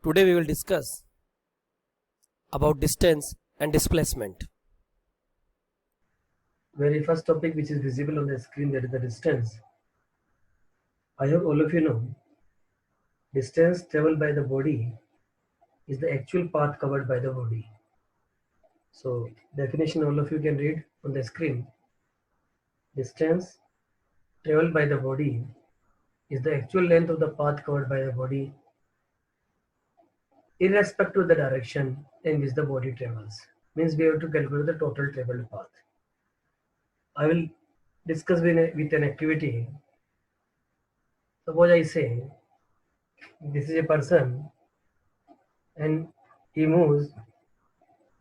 Today we will discuss about distance and displacement. Very first topic which is visible on the screen, that is the distance. I hope all of you know distance traveled by the body is the actual path covered by the body. So definition all of you can read on the screen. Distance traveled by the body is the actual length of the path covered by the body irrespective of the direction in which the body travels. Means we have to calculate the total traveled path. I will discuss with an activity. Suppose I say this is a person and he moves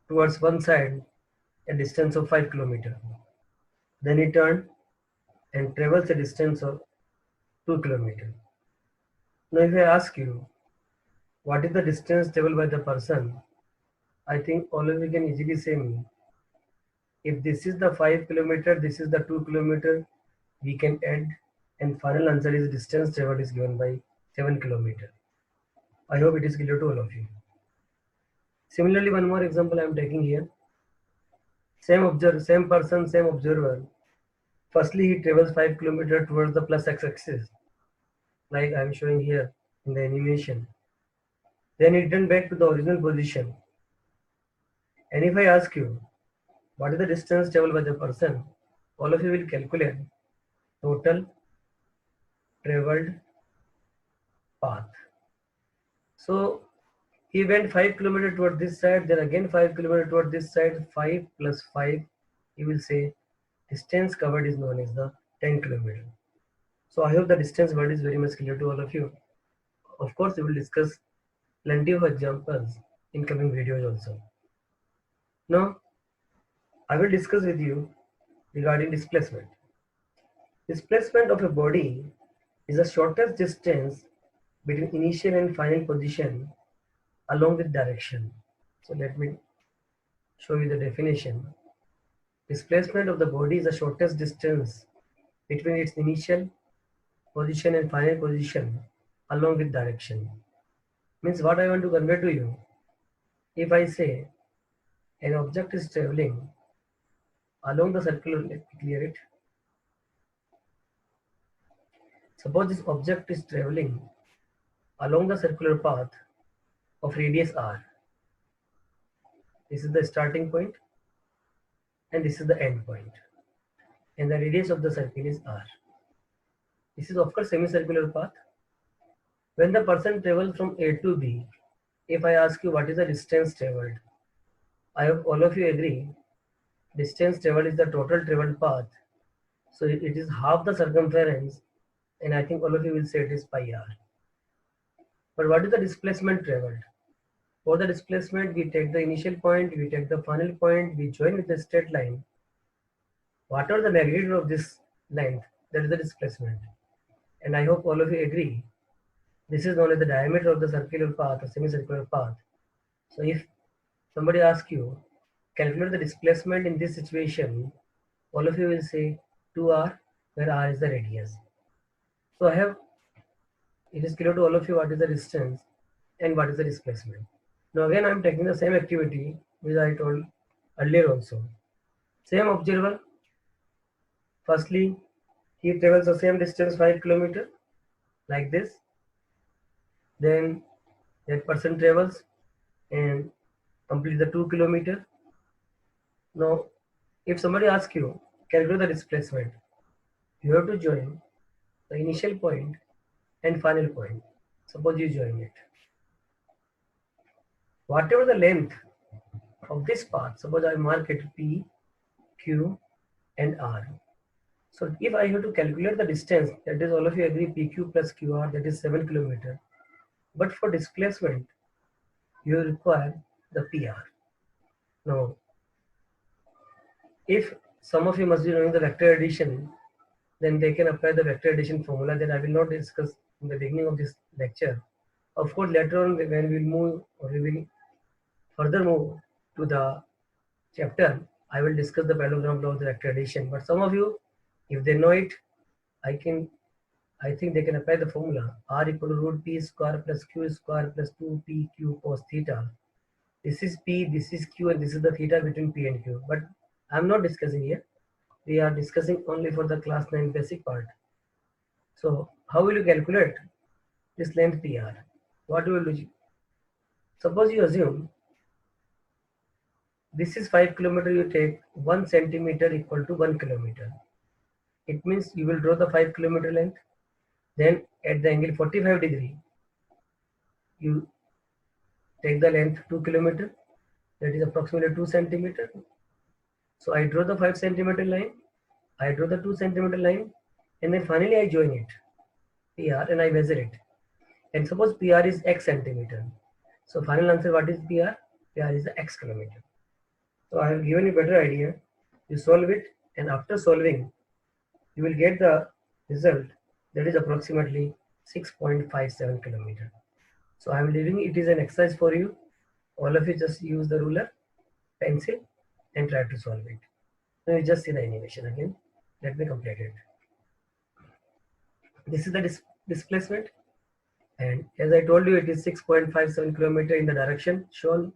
towards one side a distance of 5 kilometers. Then he turned and travels a distance of 2 kilometers. Now if I ask you what is the distance traveled by the person, I think all of you can easily say me. If this is the 5 kilometer, this is the 2 kilometer, we can add, and final answer is distance traveled is given by 7 kilometers. I hope it is clear to all of you. Similarly, one more example I am taking here. Same person, same observer. Firstly, he travels 5 kilometers towards the plus x-axis, like I am showing here in the animation. Then he returned back to the original position. And if I ask you, what is the distance traveled by the person? All of you will calculate total traveled path. So he went 5 kilometers toward this side, then again 5 kilometers toward this side. 5 plus 5, he will say distance covered is known as the 10 kilometers. So I hope the distance word is very much clear to all of you. Of course, we will discuss plenty of examples in coming videos also. Now, I will discuss with you regarding displacement. Displacement of a body is the shortest distance between initial and final position along with direction. So let me show you the definition. Displacement of the body is the shortest distance between its initial position and final position along with direction. Means what I want to convey to you, if I say an object is traveling along the circular, let me clear it. Suppose this object is traveling along the circular path of radius r. This is the starting point and this is the end point. And the radius of the circle is r. This is of course semicircular path. When the person travels from A to B, if I ask you what is the distance traveled, I hope all of you agree distance traveled is the total traveled path. So it is half the circumference, and I think all of you will say it is pi r. But what is the displacement traveled? For the displacement, we take the initial point, we take the final point, we join with the straight line. Whatever the magnitude of this length, that is the displacement. And I hope all of you agree. This is known as the diameter of the circular path or semicircular path. So if somebody asks you, calculate the displacement in this situation, all of you will say 2r, where r is the radius. So it is clear to all of you what is the distance and what is the displacement. Now again I am taking the same activity which I told earlier also. Same observer, firstly he travels the same distance 5 kilometers like this. Then that person travels and complete the 2 kilometers. Now if somebody asks you calculate the displacement, you have to join the initial point and final point. Suppose you join it. Whatever the length of this path, suppose I mark it P, Q and R. So if I have to calculate the distance, that is all of you agree PQ plus QR, that is 7 kilometers. But for displacement, you require the PR. Now, if some of you must be knowing the vector addition, then they can apply the vector addition formula that I will not discuss in the beginning of this lecture. Of course, later on when we will move or we will further move to the chapter, I will discuss the parallelogram law of the vector addition. But some of you, if they know it, I I think they can apply the formula R equal to root P square plus Q square plus 2PQ cos theta. This is P, this is Q, and this is the theta between P and Q. But I'm not discussing here. We are discussing only for the class 9 basic part. So how will you calculate this length PR? What will you do? Suppose you assume this is 5 kilometer, you take 1 centimeter equal to 1 kilometer. It means you will draw the 5 kilometer length. Then at the angle 45 degree, you take the length 2 kilometer, that is approximately 2 centimeter. So I draw the 5 centimeter line, I draw the 2 centimeter line, and then finally I join it, PR, and I measure it. And suppose PR is X centimeter. So final answer, what is PR? PR is the X kilometer. So I have given you a better idea. You solve it, and after solving, you will get the result that is approximately 6.57 kilometer. So I am leaving it is an exercise for you. All of you just use the ruler, pencil, and try to solve it. Now you just see the animation again. Let me complete it. This is the displacement, and as I told you, it is 6.57 kilometer in the direction shown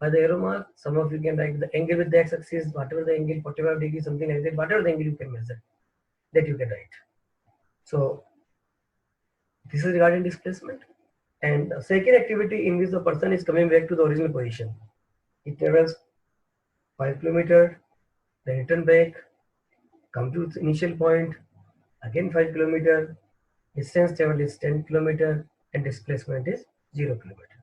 by the arrow mark. Some of you can write the angle with the x-axis, whatever the angle, 45 degrees, something like that, whatever the angle you can measure, that you can write. So this is regarding displacement. And the second activity in which the person is coming back to the original position. It travels 5 kilometer, then return back, come to its initial point, again 5 kilometer, distance traveled is 10 kilometer, and displacement is 0 kilometer.